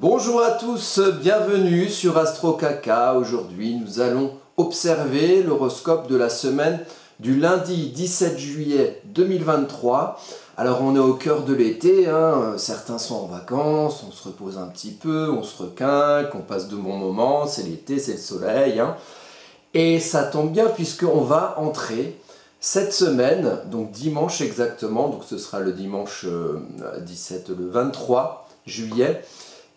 Bonjour à tous, bienvenue sur Astro Caca. Aujourd'hui, nous allons observer l'horoscope de la semaine du lundi 17 juillet 2023. Alors, on est au cœur de l'été, certains sont en vacances, on se repose un petit peu, on se requinque, on passe de bons moments, c'est l'été, c'est le soleil. Et ça tombe bien puisqu'on va entrer cette semaine, donc dimanche exactement, donc ce sera le dimanche 23 juillet,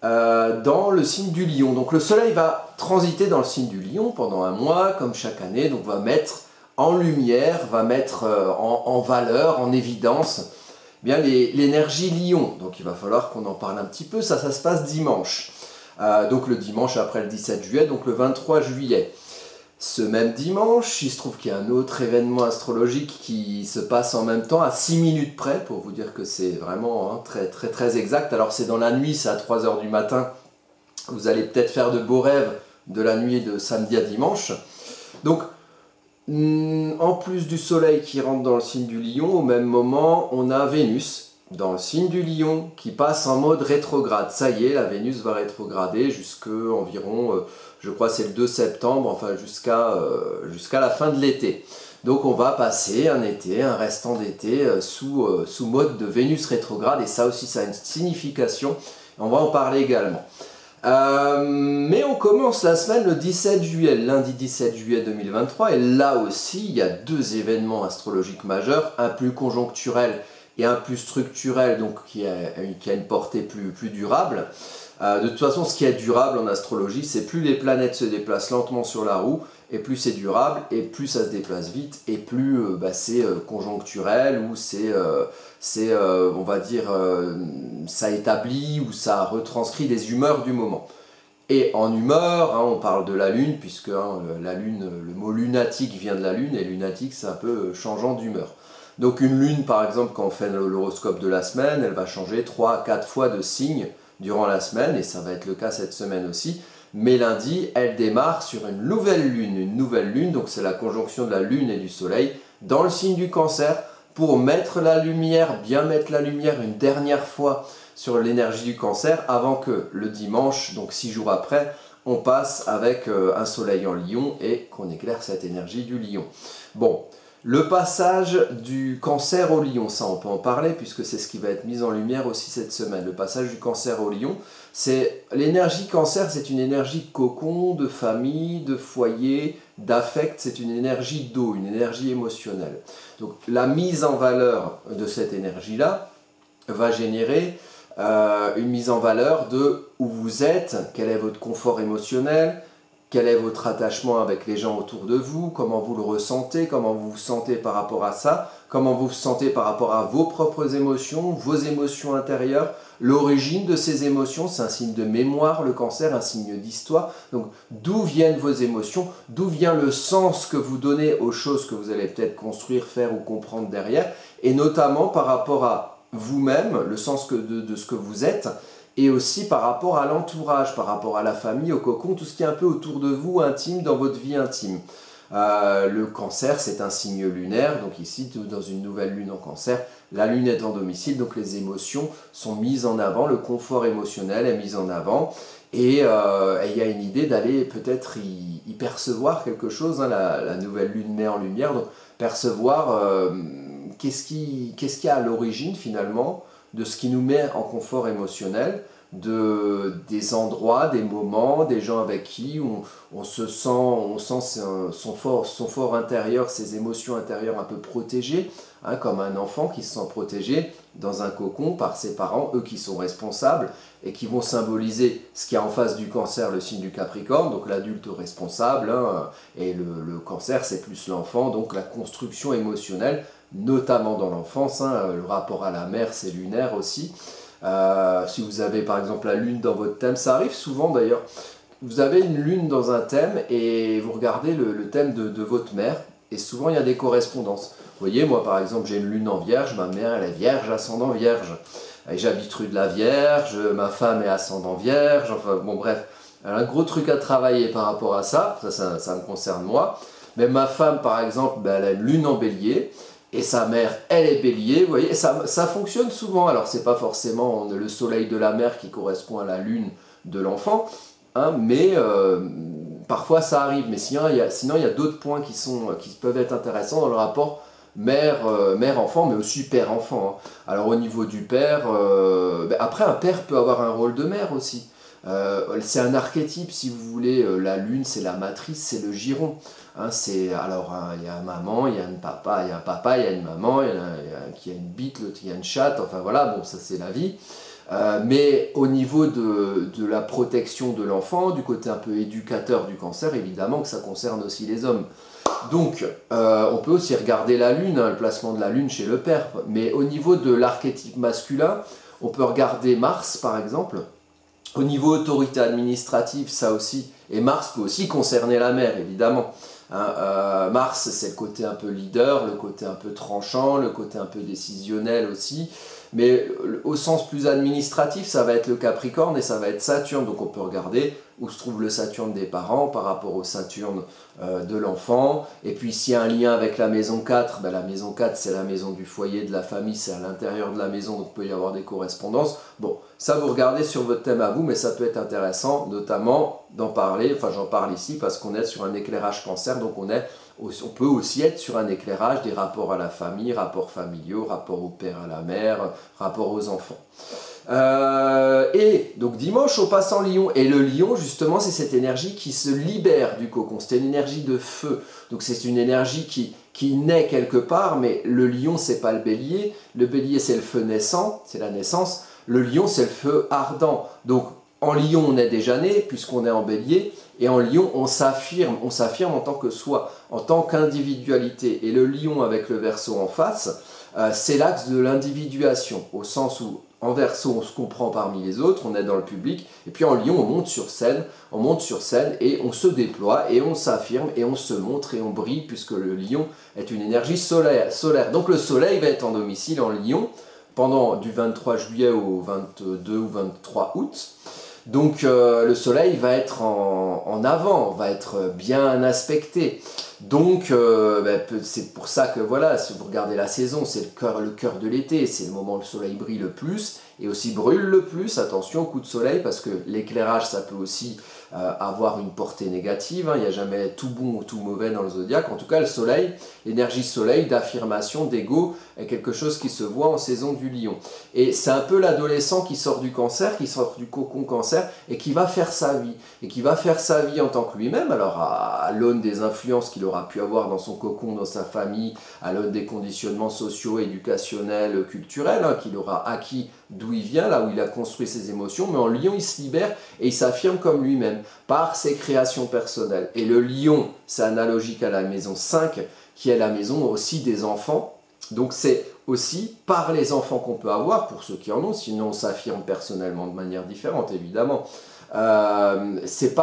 dans le signe du Lion. Donc le soleil va transiter dans le signe du Lion pendant un mois, comme chaque année, donc va mettre en lumière, va mettre en valeur, en évidence, bien l'énergie Lion. Donc il va falloir qu'on en parle un petit peu, ça se passe dimanche. Donc le dimanche après le 17 juillet, donc le 23 juillet. Ce même dimanche, il se trouve qu'il y a un autre événement astrologique qui se passe en même temps, à 6 minutes près, pour vous dire que c'est vraiment très exact. Alors c'est dans la nuit, c'est à 3 h du matin. Vous allez peut-être faire de beaux rêves de la nuit de samedi à dimanche. Donc, en plus du soleil qui rentre dans le signe du Lion, au même moment, on a Vénus dans le signe du Lion qui passe en mode rétrograde. Ça y est, la Vénus va rétrograder jusqu'à environ, je crois c'est le 2 septembre, enfin jusqu'à la fin de l'été. Donc on va passer un été, un restant d'été sous mode de Vénus rétrograde, et ça aussi ça a une signification, on va en parler également. Mais on commence la semaine le 17 juillet, lundi 17 juillet 2023, et là aussi il y a deux événements astrologiques majeurs, un plus conjoncturel et un plus structurel, donc qui a une portée plus durable. De toute façon, ce qui est durable en astrologie, c'est plus les planètes se déplacent lentement sur la roue, et plus c'est durable, et plus ça se déplace vite, et plus c'est conjoncturel, ou on va dire, ça établit, ou ça retranscrit des humeurs du moment. Et en humeur, on parle de la Lune, puisque la Lune, le mot lunatique vient de la Lune, et lunatique c'est un peu changeant d'humeur. Donc une lune, par exemple, quand on fait l'horoscope de la semaine, elle va changer 3 à 4 fois de signe durant la semaine, et ça va être le cas cette semaine aussi. Mais lundi, elle démarre sur une nouvelle lune, donc c'est la conjonction de la lune et du soleil, dans le signe du Cancer, pour mettre la lumière, bien mettre la lumière une dernière fois sur l'énergie du Cancer, avant que le dimanche, donc 6 jours après, on passe avec un soleil en Lion, et qu'on éclaire cette énergie du Lion. Bon. Le passage du Cancer au Lion, ça on peut en parler puisque c'est ce qui va être mis en lumière aussi cette semaine. Le passage du Cancer au Lion, c'est l'énergie Cancer, c'est une énergie de cocon, de famille, de foyer, d'affect, c'est une énergie d'eau, une énergie émotionnelle. Donc la mise en valeur de cette énergie-là va générer une mise en valeur de où vous êtes, quel est votre confort émotionnel, quel est votre attachement avec les gens autour de vous, comment vous le ressentez, comment vous vous sentez par rapport à ça, comment vous vous sentez par rapport à vos propres émotions, vos émotions intérieures, l'origine de ces émotions, c'est un signe de mémoire, le Cancer, un signe d'histoire. Donc d'où viennent vos émotions, d'où vient le sens que vous donnez aux choses que vous allez peut-être construire, faire ou comprendre derrière, et notamment par rapport à vous-même, le sens de ce que vous êtes, et aussi par rapport à l'entourage, par rapport à la famille, au cocon, tout ce qui est un peu autour de vous, intime, dans votre vie intime. Le Cancer, c'est un signe lunaire, donc ici, dans une nouvelle lune en Cancer, la lune est en domicile, donc les émotions sont mises en avant, le confort émotionnel est mis en avant, et il y a une idée d'aller peut-être y percevoir quelque chose, la nouvelle lune met en lumière, donc percevoir qu'est-ce qui est à l'origine finalement de ce qui nous met en confort émotionnel, des endroits, des moments, des gens avec qui on sent son fort intérieur, ses émotions intérieures un peu protégées, comme un enfant qui se sent protégé dans un cocon par ses parents, eux qui sont responsables et qui vont symboliser ce qu'il y a en face du Cancer, le signe du Capricorne, donc l'adulte responsable, et le Cancer c'est plus l'enfant, donc la construction émotionnelle, notamment dans l'enfance, le rapport à la mère c'est lunaire aussi. Si vous avez par exemple la lune dans votre thème, ça arrive souvent d'ailleurs, vous avez une lune dans un thème et vous regardez le thème de votre mère, et souvent il y a des correspondances. Vous voyez, moi par exemple j'ai une lune en Vierge, ma mère elle est Vierge, ascendant Vierge, et j'habite rue de la Vierge, ma femme est ascendant Vierge, enfin bon bref, un gros truc à travailler par rapport à ça, ça me concerne moi. Mais ma femme par exemple, elle a une lune en Bélier, et sa mère, elle est Bélier, vous voyez, ça fonctionne souvent. Alors c'est pas forcément le soleil de la mère qui correspond à la lune de l'enfant, hein, mais parfois ça arrive. Mais sinon, il y a d'autres points qui peuvent être intéressants dans le rapport mère-enfant, mais aussi père-enfant, hein. Alors au niveau du père, après un père peut avoir un rôle de mère aussi. C'est un archétype, si vous voulez. La lune, c'est la matrice, c'est le giron. Hein, alors, hein, il y a un maman, il y a un papa, il y a une maman, il y a qui a une bite, l'autre qui a une chatte, enfin voilà, bon, ça c'est la vie. Mais au niveau de la protection de l'enfant, du côté un peu éducateur du cancer, évidemment que ça concerne aussi les hommes. Donc, on peut aussi regarder la lune, hein, le placement de la lune chez le père. Mais au niveau de l'archétype masculin, on peut regarder Mars, par exemple. Au niveau autorité administrative, ça aussi, et Mars peut aussi concerner la mère, évidemment. Hein, Mars, c'est le côté un peu leader, le côté un peu tranchant, le côté un peu décisionnel aussi. Mais au sens plus administratif, ça va être le Capricorne et ça va être Saturne. Donc on peut regarder où se trouve le Saturne des parents par rapport au Saturne de l'enfant. Et puis s'il y a un lien avec la maison 4, ben la maison 4 c'est la maison du foyer, de la famille, c'est à l'intérieur de la maison, donc il peut y avoir des correspondances. Bon, ça vous regardez sur votre thème à vous, mais ça peut être intéressant, notamment d'en parler, enfin j'en parle ici parce qu'on est sur un éclairage cancer, donc on peut aussi être sur un éclairage des rapports à la famille, rapports familiaux, rapports au père, à la mère, rapports aux enfants. Et donc dimanche on passe en lion, et le lion justement c'est cette énergie qui se libère du cocon, c'est une énergie de feu, donc c'est une énergie qui naît quelque part, mais le lion c'est pas le bélier c'est le feu naissant, c'est la naissance, le lion c'est le feu ardent, donc en lion on est déjà né puisqu'on est en bélier, et en lion on s'affirme en tant que soi, en tant qu'individualité, et le lion avec le verseau en face, c'est l'axe de l'individuation, au sens où en verseau on se comprend parmi les autres, on est dans le public, et puis en lion on monte sur scène et on se déploie et on s'affirme et on se montre et on brille, puisque le lion est une énergie solaire. Donc le soleil va être en domicile en lion pendant du 23 juillet au 22 ou 23 août. Donc le soleil va être en avant, va être bien aspecté. Donc c'est pour ça que voilà, si vous regardez la saison, c'est le cœur de l'été, c'est le moment où le soleil brille le plus et aussi brûle le plus. Attention au coup de soleil, parce que l'éclairage ça peut aussi avoir une portée négative, hein. Il n'y a jamais tout bon ou tout mauvais dans le zodiaque. En tout cas le soleil, l'énergie soleil d'affirmation, d'ego, est quelque chose qui se voit en saison du lion. Et c'est un peu l'adolescent qui sort du cancer, qui sort du cocon cancer et qui va faire sa vie. Et qui va faire sa vie en tant que lui-même, alors à l'aune des influences qu'il aura pu avoir dans son cocon, dans sa famille, à l'aune des conditionnements sociaux, éducationnels, culturels, hein, qu'il aura acquis d'où il vient, là où il a construit ses émotions, mais en lion il se libère et il s'affirme comme lui-même par ses créations personnelles. Et le lion, c'est analogique à la maison 5, qui est la maison aussi des enfants. Donc c'est aussi par les enfants qu'on peut avoir, pour ceux qui en ont, sinon on s'affirme personnellement de manière différente évidemment. C'est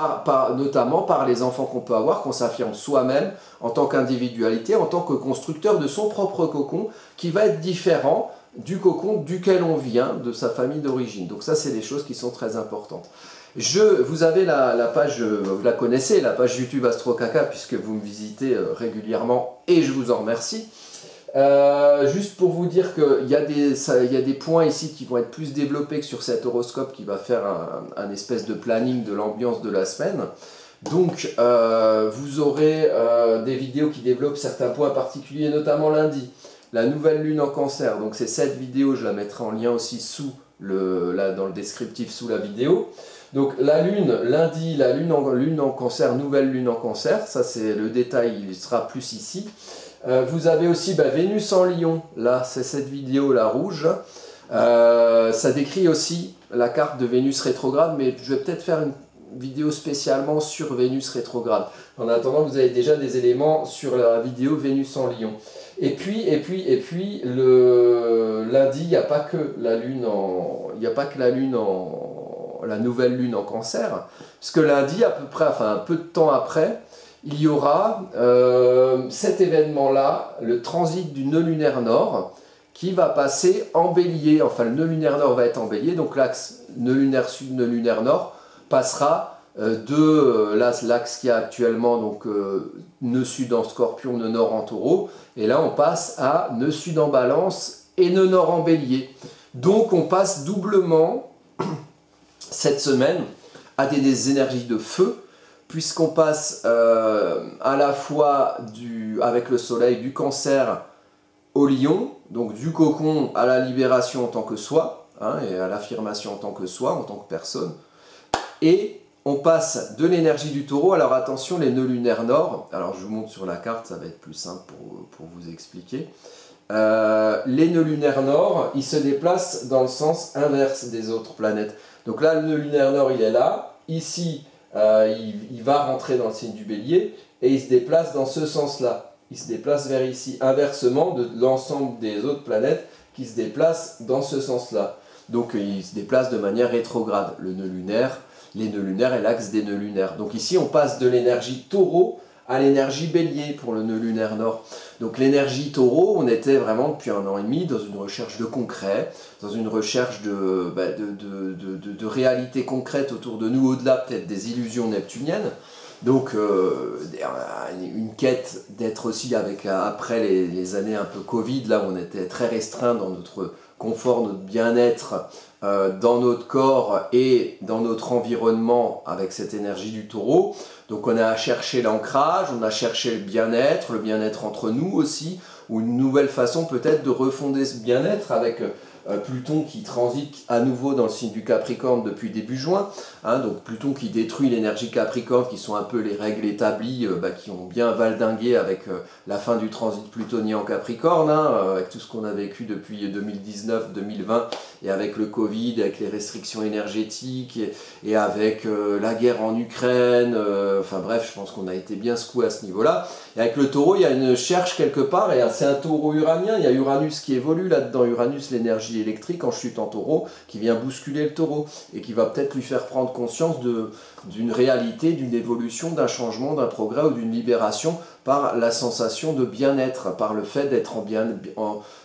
notamment par les enfants qu'on peut avoir qu'on s'affirme soi-même en tant qu'individualité, en tant que constructeur de son propre cocon, qui va être différent du cocon duquel on vient, de sa famille d'origine. Donc ça c'est des choses qui sont très importantes. Vous avez la page, vous la connaissez, la page YouTube Astro Kaka, puisque vous me visitez régulièrement et je vous en remercie. Juste pour vous dire qu'il y a des points ici qui vont être plus développés que sur cet horoscope qui va faire un espèce de planning de l'ambiance de la semaine. Donc vous aurez des vidéos qui développent certains points particuliers, notamment lundi, la nouvelle lune en cancer. Donc c'est cette vidéo, je la mettrai en lien aussi dans le descriptif sous la vidéo. Donc la lune, lundi, la lune en cancer, nouvelle lune en cancer, ça c'est le détail, il sera plus ici. Vous avez aussi Vénus en lion, là c'est cette vidéo là rouge, ça décrit aussi la carte de Vénus rétrograde, mais je vais peut-être faire une vidéo spécialement sur Vénus rétrograde. En attendant, vous avez déjà des éléments sur la vidéo Vénus en lion. Et puis le lundi, il n'y a pas que la lune la nouvelle lune en cancer, parce que lundi, à peu près, enfin un peu de temps après, il y aura cet événement-là, le transit du nœud lunaire nord, qui va passer en bélier. Enfin, le nœud lunaire nord va être en bélier, donc l'axe nœud lunaire sud, nœud lunaire nord passera l'axe qui a actuellement, donc nœud sud en scorpion, nœud nord en taureau, et là on passe à nœud sud en balance et nœud nord en bélier. Donc on passe doublement cette semaine à des énergies de feu, puisqu'on passe à la fois avec le soleil du Cancer au Lion, donc du cocon à la libération en tant que soi, hein, et à l'affirmation en tant que soi, en tant que personne, et on passe de l'énergie du Taureau. Alors attention, les nœuds lunaires nord, alors je vous montre sur la carte, ça va être plus simple pour vous expliquer. Les nœuds lunaires nord, ils se déplacent dans le sens inverse des autres planètes. Donc là, le nœud lunaire nord, il est là. Ici, il va rentrer dans le signe du Bélier et il se déplace dans ce sens-là. Il se déplace vers ici, inversement de l'ensemble des autres planètes qui se déplacent dans ce sens-là. Donc il se déplace de manière rétrograde. Le nœud lunaire, les nœuds lunaires et l'axe des nœuds lunaires. Donc ici, on passe de l'énergie Taureau à l'énergie Bélier pour le nœud lunaire nord. Donc l'énergie Taureau, on était vraiment depuis 1 an et demi dans une recherche de concret, dans une recherche de réalité concrète autour de nous, au-delà peut-être des illusions neptuniennes. Donc une quête d'être aussi après les années un peu Covid, là où on était très restreint dans notre confort, notre bien-être, dans notre corps et dans notre environnement avec cette énergie du Taureau. Donc on a cherché l'ancrage, on a cherché le bien-être entre nous aussi, ou une nouvelle façon peut-être de refonder ce bien-être avec Pluton qui transite à nouveau dans le signe du Capricorne depuis début juin, hein, donc Pluton qui détruit l'énergie Capricorne, qui sont un peu les règles établies, qui ont bien valdingué avec la fin du transit plutonien en Capricorne, hein, avec tout ce qu'on a vécu depuis 2019-2020, et avec le Covid, avec les restrictions énergétiques, et avec la guerre en Ukraine, enfin bref, je pense qu'on a été bien secoué à ce niveau-là. Et avec le Taureau, il y a une cherche quelque part, et c'est un Taureau uranien, il y a Uranus qui évolue là-dedans, Uranus, l'énergie électrique en chute en Taureau, qui vient bousculer le Taureau, et qui va peut-être lui faire prendre conscience d'une réalité, d'une évolution, d'un changement, d'un progrès ou d'une libération par la sensation de bien-être, par le fait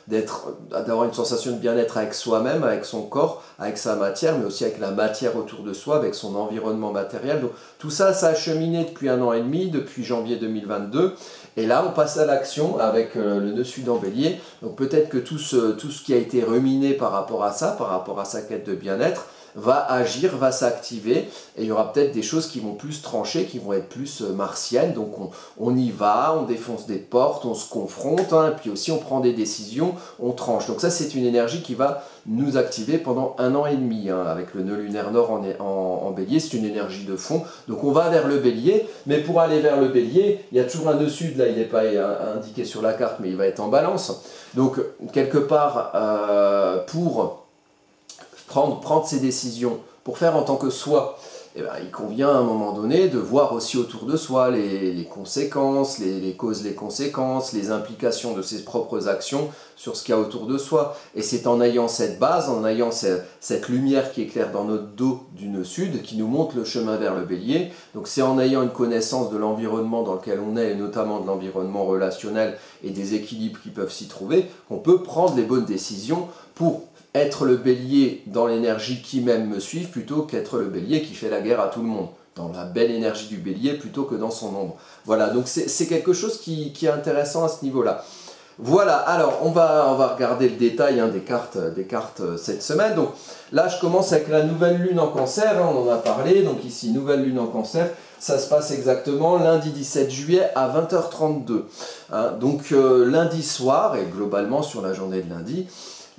d'avoir une sensation de bien-être avec soi-même, avec son corps, avec sa matière, mais aussi avec la matière autour de soi, avec son environnement matériel. Donc tout ça, ça a cheminé depuis 1 an et demi, depuis janvier 2022. Et là, on passe à l'action avec le nœud sud en Bélier. Donc peut-être que tout ce qui a été ruminé par rapport à ça, par rapport à sa quête de bien-être, va agir, va s'activer, et il y aura peut-être des choses qui vont plus trancher, qui vont être plus martiennes. Donc on y va, on défonce des portes, on se confronte, hein, et puis aussi on prend des décisions, on tranche. Donc ça, c'est une énergie qui va nous activer pendant 1 an et demi, hein, avec le nœud lunaire nord en Bélier. C'est une énergie de fond, donc on va vers le Bélier, mais pour aller vers le Bélier, il y a toujours un nœud sud, là il n'est pas indiqué sur la carte, mais il va être en balance. Donc quelque part, pour prendre ses décisions, pour faire en tant que soi, eh ben, il convient à un moment donné de voir aussi autour de soi les conséquences, les causes, les conséquences, les implications de ses propres actions sur ce qu'il y a autour de soi. Et c'est en ayant cette base, en ayant cette lumière qui éclaire dans notre dos du nœud sud, qui nous montre le chemin vers le Bélier. Donc c'est en ayant une connaissance de l'environnement dans lequel on est, et notamment de l'environnement relationnel et des équilibres qui peuvent s'y trouver, qu'on peut prendre les bonnes décisions pour être le Bélier dans l'énergie qui m'aime me suivre, plutôt qu'être le Bélier qui fait la guerre à tout le monde, dans la belle énergie du Bélier plutôt que dans son ombre. Voilà, donc c'est quelque chose qui est intéressant à ce niveau-là. Voilà, alors on va regarder le détail, hein, des cartes cette semaine. Donc là, je commence avec la nouvelle lune en Cancer, hein, on en a parlé. Donc ici, nouvelle lune en Cancer, ça se passe exactement lundi 17 juillet à 20h32. Hein, donc lundi soir, et globalement sur la journée de lundi,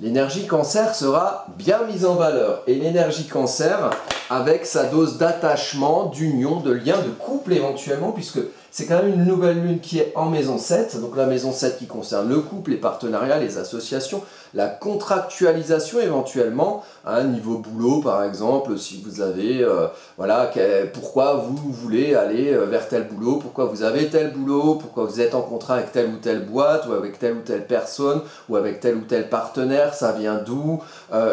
l'énergie Cancer sera bien mise en valeur. Et l'énergie Cancer, avec sa dose d'attachement, d'union, de lien, de couple éventuellement, puisque c'est quand même une nouvelle lune qui est en maison 7, donc la maison 7 qui concerne le couple, les partenariats, les associations, la contractualisation éventuellement, hein, niveau boulot par exemple, si vous avez, voilà, pourquoi vous voulez aller vers tel boulot, pourquoi vous avez tel boulot, pourquoi vous êtes en contrat avec telle ou telle boîte, ou avec telle ou telle personne, ou avec tel ou tel partenaire, ça vient d'où,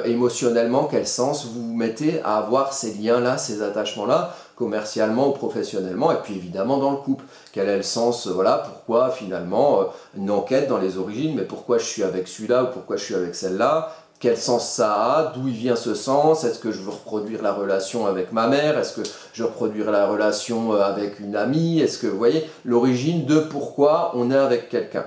émotionnellement, quel sens vous mettez à avoir ces liens-là, ces attachements-là, commercialement ou professionnellement, et puis évidemment dans le couple. Quel est le sens, voilà, pourquoi finalement, une enquête dans les origines, mais pourquoi je suis avec celui-là ou pourquoi je suis avec celle-là, quel sens ça a, d'où il vient ce sens, est-ce que je veux reproduire la relation avec ma mère, est-ce que je veux reproduire la relation avec une amie, est-ce que, vous voyez, l'origine de pourquoi on est avec quelqu'un.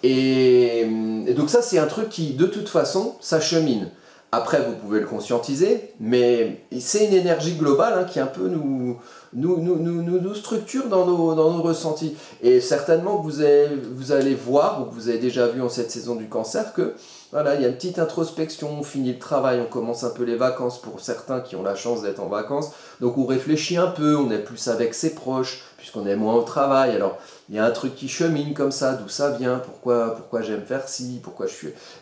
Et donc ça, c'est un truc qui, de toute façon, ça chemine. Après, vous pouvez le conscientiser, mais c'est une énergie globale hein, qui un peu nous structure dans nos ressentis. Et certainement que vous allez voir, ou que vous avez déjà vu en cette saison du cancer, que voilà, il y a une petite introspection, on finit le travail, on commence un peu les vacances pour certains qui ont la chance d'être en vacances. Donc on réfléchit un peu, on est plus avec ses proches, puisqu'on est moins au travail. Alors il y a un truc qui chemine comme ça, d'où ça vient, pourquoi j'aime faire ci, pourquoi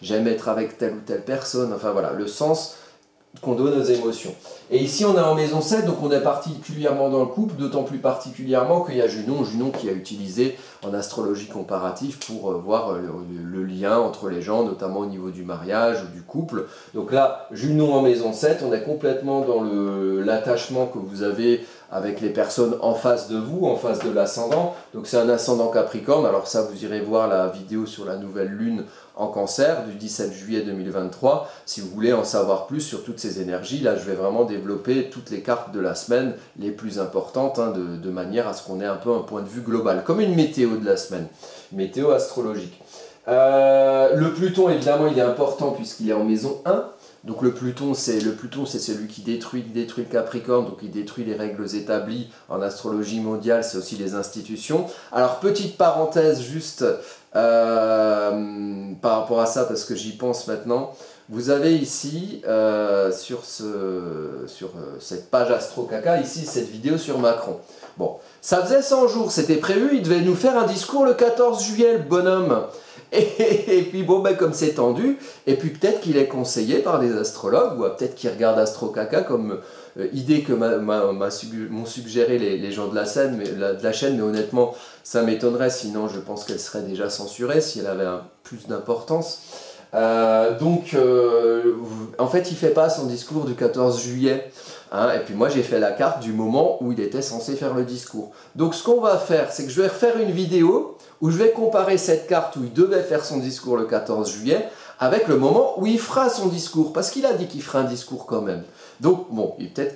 j'aime être avec telle ou telle personne. Enfin voilà, le sens qu'on donne aux émotions. Et ici on est en maison 7, donc on est particulièrement dans le couple, d'autant plus particulièrement qu'il y a Junon qui a utilisé en astrologie comparative pour voir le lien entre les gens, notamment au niveau du mariage ou du couple. Donc là, Junon en maison 7, on est complètement dans l'attachement que vous avez avec les personnes en face de vous, en face de l'ascendant. Donc c'est un ascendant Capricorne, alors ça vous irez voir la vidéo sur la nouvelle lune en cancer du 17 juillet 2023. Si vous voulez en savoir plus sur toutes ces énergies, là je vais vraiment développer toutes les cartes de la semaine les plus importantes, hein, de manière à ce qu'on ait un peu un point de vue global, comme une météo de la semaine, météo astrologique. Le Pluton évidemment il est important puisqu'il est en maison 1. Donc le Pluton c'est celui qui détruit le Capricorne, donc il détruit les règles établies en astrologie mondiale, c'est aussi les institutions. Alors petite parenthèse juste par rapport à ça, parce que j'y pense maintenant, vous avez ici sur cette page Astro Caca, ici cette vidéo sur Macron. Bon, ça faisait 100 jours, c'était prévu, il devait nous faire un discours le 14 juillet, le bonhomme. Et puis bon, ben, comme c'est tendu, et puis peut-être qu'il est conseillé par des astrologues, ou peut-être qu'il regarde Astro Caca comme idée que m'ont suggéré les gens de la chaîne, mais honnêtement, ça m'étonnerait, sinon je pense qu'elle serait déjà censurée si elle avait plus d'importance. En fait, il ne fait pas son discours du 14 juillet. Hein, et puis moi, j'ai fait la carte du moment où il était censé faire le discours. Donc ce qu'on va faire, c'est que je vais refaire une vidéo où je vais comparer cette carte où il devait faire son discours le 14 juillet avec le moment où il fera son discours. Parce qu'il a dit qu'il fera un discours quand même. Donc, bon, peut-être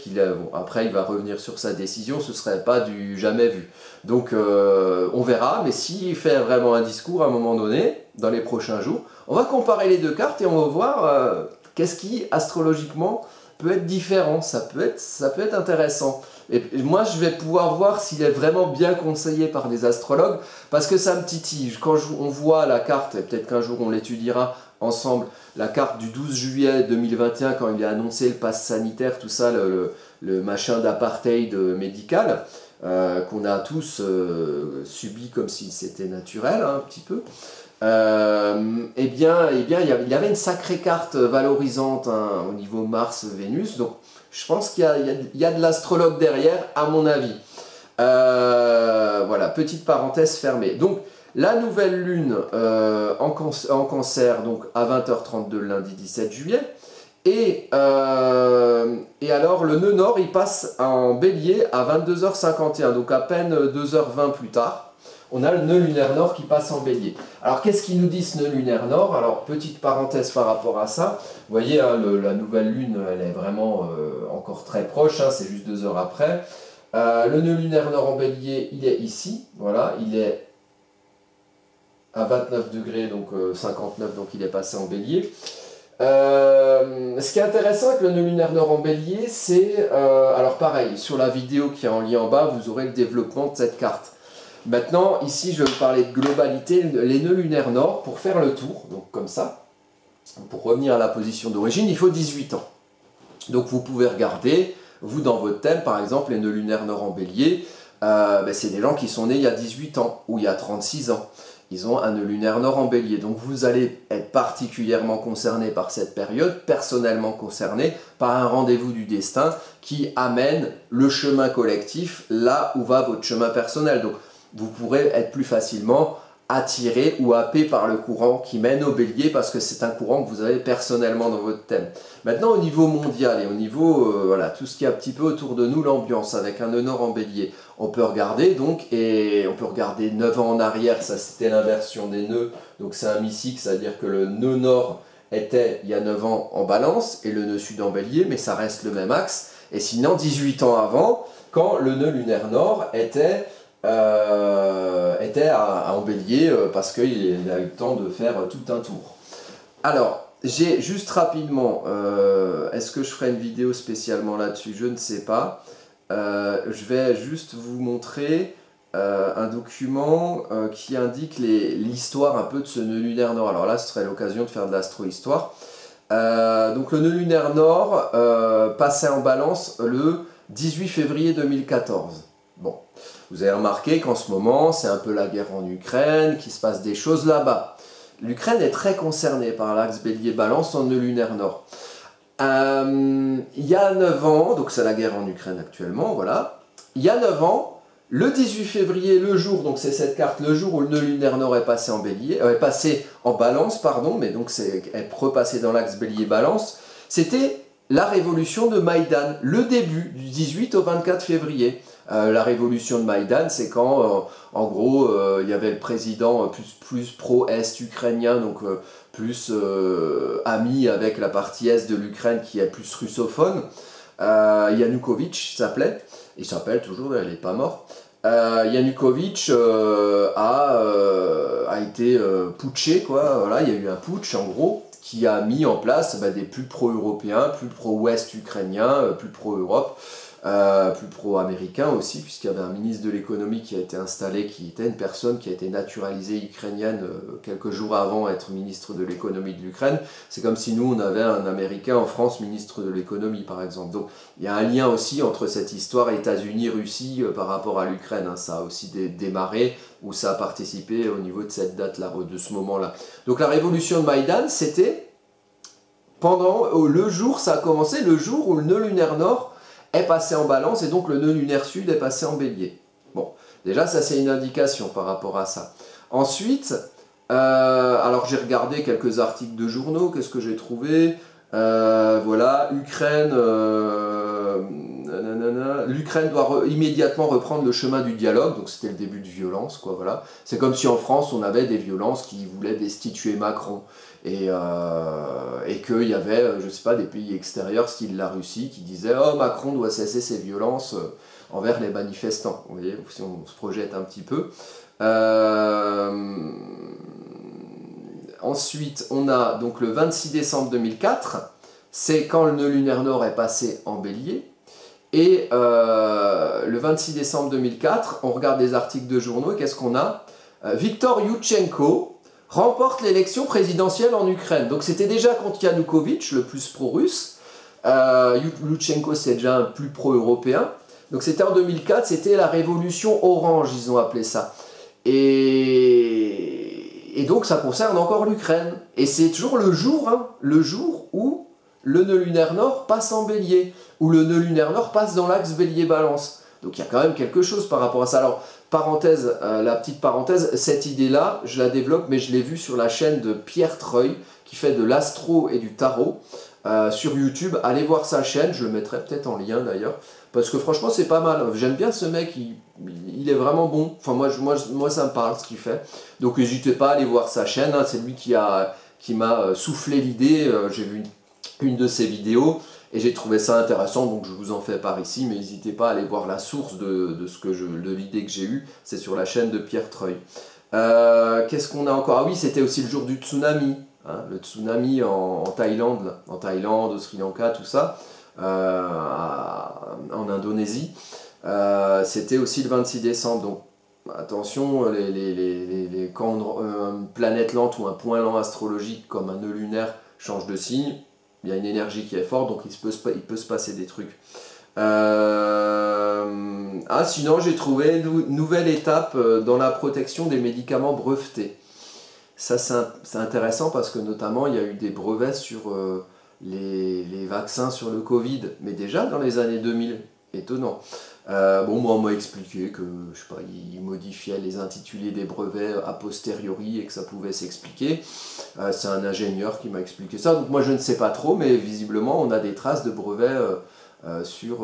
après, il va revenir sur sa décision, ce ne serait pas du jamais vu. Donc, on verra, mais s'il fait vraiment un discours à un moment donné, dans les prochains jours, on va comparer les deux cartes et on va voir qu'est-ce qui, astrologiquement, peut être différent. Ça peut être intéressant. Et moi, je vais pouvoir voir s'il est vraiment bien conseillé par des astrologues, parce que ça me titille. Quand on voit la carte, et peut-être qu'un jour on l'étudiera ensemble, la carte du 12 juillet 2021, quand il a annoncé le pass sanitaire, tout ça, le machin d'apartheid médical, qu'on a tous subi comme si c'était naturel, hein, un petit peu. Eh bien, il y avait une sacrée carte valorisante hein, au niveau Mars-Vénus, donc je pense qu'il y a de l'astrologue derrière, à mon avis. Voilà, petite parenthèse fermée. Donc, la nouvelle lune en cancer, donc à 20h32 lundi 17 juillet. Et alors, le nœud nord, il passe en bélier à 22h51, donc à peine 2h20 plus tard. On a le nœud lunaire nord qui passe en bélier. Alors, qu'est-ce qu'il nous dit ce nœud lunaire nord? Alors, petite parenthèse par rapport à ça. Vous voyez, hein, la nouvelle lune, elle est vraiment encore très proche, hein, c'est juste 2 heures après. Le nœud lunaire nord en bélier, il est ici. Voilà, il est à 29 degrés, donc 59, donc il est passé en bélier. Ce qui est intéressant avec le nœud lunaire nord en bélier, c'est... alors pareil, sur la vidéo qui est en lien en bas, vous aurez le développement de cette carte. Maintenant, ici, je vais vous parler de globalité. Les nœuds lunaires nord, pour faire le tour, donc comme ça, pour revenir à la position d'origine, il faut 18 ans. Donc vous pouvez regarder, vous dans votre thème, par exemple, les nœuds lunaires nord en bélier, c'est des gens qui sont nés il y a 18 ans ou il y a 36 ans. Ils ont un nœud lunaire nord en bélier. Donc vous allez être particulièrement concerné par cette période, personnellement concerné par un rendez-vous du destin qui amène le chemin collectif là où va votre chemin personnel. Donc vous pourrez être plus facilement attiré ou happé par le courant qui mène au bélier parce que c'est un courant que vous avez personnellement dans votre thème. Maintenant au niveau mondial et au niveau voilà, tout ce qui est un petit peu autour de nous, l'ambiance avec un nœud nord en bélier, on peut regarder donc, et on peut regarder 9 ans en arrière, ça c'était l'inversion des nœuds, donc c'est un mythique, c'est-à-dire que le nœud nord était il y a 9 ans en balance et le nœud sud en bélier, mais ça reste le même axe, et sinon 18 ans avant, quand le nœud lunaire nord était en bélier parce qu'il a eu le temps de faire tout un tour. Alors, j'ai juste rapidement, est-ce que je ferai une vidéo spécialement là-dessus? Je ne sais pas. Je vais juste vous montrer un document qui indique l'histoire un peu de ce nœud lunaire nord. Alors là, ce serait l'occasion de faire de l'astro-histoire. Donc le nœud lunaire nord passait en balance le 18 février 2014. Bon, vous avez remarqué qu'en ce moment, c'est un peu la guerre en Ukraine, qu'il se passe des choses là-bas. L'Ukraine est très concernée par l'axe bélier-balance en nœud lunaire nord. Il y a 9 ans, donc c'est la guerre en Ukraine actuellement, voilà. Il y a 9 ans, le 18 février, le jour, donc c'est cette carte, le jour où le nœud lunaire nord est passé en bélier, est passé en balance, pardon, mais donc est repassé dans l'axe bélier-balance, c'était la révolution de Maïdan, le début du 18 au 24 février. La révolution de Maïdan, c'est quand, en gros, il y avait le président plus pro-est ukrainien, donc plus ami avec la partie est de l'Ukraine qui est plus russophone. Yanukovych s'appelait, il s'appelle toujours, il n'est pas mort. Yanukovych a été putché, quoi. Voilà, il y a eu un putsch, en gros, qui a mis en place des plus pro-européens, plus pro-ouest ukrainiens, plus pro-Europe. Plus pro-américain aussi, puisqu'il y avait un ministre de l'économie qui a été installé, qui était une personne qui a été naturalisée ukrainienne quelques jours avant être ministre de l'économie de l'Ukraine. C'est comme si nous, on avait un Américain en France, ministre de l'économie, par exemple. Donc, il y a un lien aussi entre cette histoire États-Unis-Russie par rapport à l'Ukraine. Hein. Ça a aussi démarré, où ça a participé au niveau de cette date-là, de ce moment-là. Donc, la révolution de Maïdan, c'était pendant le jour, ça a commencé le jour où le nœud lunaire nord est passé en balance et donc le nœud lunaire sud est passé en bélier. Bon, déjà ça c'est une indication par rapport à ça. Ensuite, alors j'ai regardé quelques articles de journaux, qu'est-ce que j'ai trouvé? Voilà, Ukraine, l'Ukraine doit immédiatement reprendre le chemin du dialogue, donc c'était le début de violence, quoi, voilà. C'est comme si en France on avait des violences qui voulaient destituer Macron. Et qu'il y avait, je ne sais pas, des pays extérieurs, style la Russie, qui disaient « Oh, Macron doit cesser ses violences envers les manifestants ». Vous voyez, si on se projette un petit peu. Ensuite, on a donc le 26 décembre 2004, c'est quand le nœud lunaire nord est passé en bélier. Et le 26 décembre 2004, on regarde des articles de journaux, et qu'est-ce qu'on a? Viktor Yushchenko remporte l'élection présidentielle en Ukraine. Donc c'était déjà contre Yanukovych, le plus pro-russe. Yushchenko, c'est déjà un plus pro-européen. Donc c'était en 2004, c'était la révolution orange, ils ont appelé ça. Et donc ça concerne encore l'Ukraine. Et c'est toujours le jour où le nœud lunaire nord passe en bélier, où le nœud lunaire nord passe dans l'axe bélier-balance. Donc il y a quand même quelque chose par rapport à ça. Alors, parenthèse, la petite parenthèse, cette idée-là, je la développe, mais je l'ai vue sur la chaîne de Pierre Treuil, qui fait de l'astro et du tarot, sur YouTube. Allez voir sa chaîne, je le mettrai peut-être en lien d'ailleurs, parce que franchement c'est pas mal. J'aime bien ce mec, il est vraiment bon. Enfin moi ça me parle ce qu'il fait. Donc n'hésitez pas à aller voir sa chaîne, hein. C'est lui qui m'a soufflé l'idée. J'ai vu une de ses vidéos, et j'ai trouvé ça intéressant, donc je vous en fais part ici, mais n'hésitez pas à aller voir la source de l'idée que j'ai eue, c'est sur la chaîne de Pierre Treuil. Qu'est-ce qu'on a encore? Ah oui, c'était aussi le jour du tsunami, hein, le tsunami en Thaïlande, au Sri Lanka, tout ça, en Indonésie. C'était aussi le 26 décembre, donc attention, quand une planète lente ou un point lent astrologique comme un nœud lunaire change de signe, il y a une énergie qui est forte, donc il peut se passer des trucs. Sinon j'ai trouvé une nouvelle étape dans la protection des médicaments brevetés. Ça c'est intéressant parce que notamment il y a eu des brevets sur les vaccins sur le Covid, mais déjà dans les années 2000, étonnant. Moi on m'a expliqué que, je sais pas, il modifiait les intitulés des brevets a posteriori et que ça pouvait s'expliquer. C'est un ingénieur qui m'a expliqué ça, donc moi je ne sais pas trop, mais visiblement on a des traces de brevets sur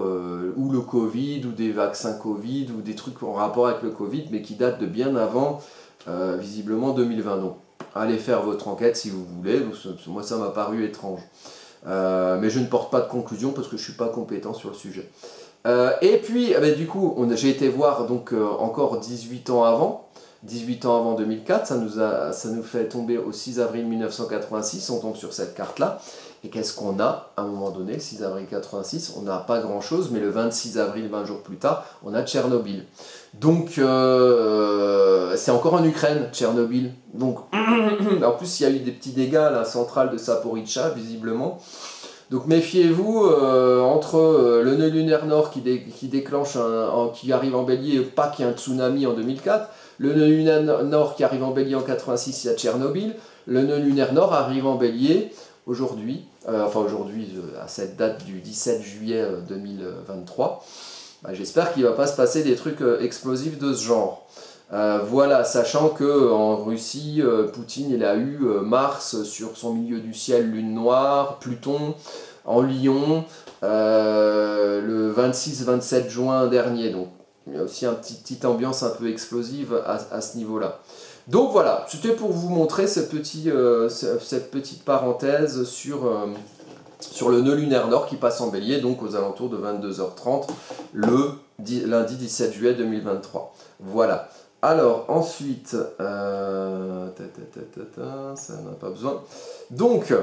ou le Covid, ou des vaccins Covid, ou des trucs en rapport avec le Covid, mais qui datent de bien avant, visiblement 2020. Donc allez faire votre enquête si vous voulez, moi ça m'a paru étrange. Mais je ne porte pas de conclusion parce que je ne suis pas compétent sur le sujet. Et puis, du coup, j'ai été voir donc encore 18 ans avant, 18 ans avant 2004, ça nous fait tomber au 6 avril 1986, on tombe sur cette carte-là. Et qu'est-ce qu'on a à un moment donné, le 6 avril 86? On n'a pas grand-chose, mais le 26 avril, 20 jours plus tard, on a Tchernobyl. Donc, c'est encore en Ukraine, Tchernobyl. Donc, en plus, il y a eu des petits dégâts à la centrale de Zaporizhzhia, visiblement. Donc méfiez-vous, entre le nœud lunaire nord qui déclenche, qui arrive en bélier, pas qu'il y ait un tsunami en 2004, le nœud lunaire nord qui arrive en bélier en 86, il y a Tchernobyl, le nœud lunaire nord arrive en bélier aujourd'hui, à cette date du 17 juillet 2023. J'espère qu'il ne va pas se passer des trucs explosifs de ce genre. Voilà, sachant qu'en Russie, Poutine il a eu Mars sur son milieu du ciel, lune noire, Pluton en Lion, le 26-27 juin dernier. Donc il y a aussi une petite ambiance un peu explosive à ce niveau-là. Donc voilà, c'était pour vous montrer cette petite parenthèse sur le nœud lunaire nord qui passe en bélier, donc aux alentours de 22h30, le lundi 17 juillet 2023. Voilà. Alors, ensuite, ça n'a pas besoin. Donc,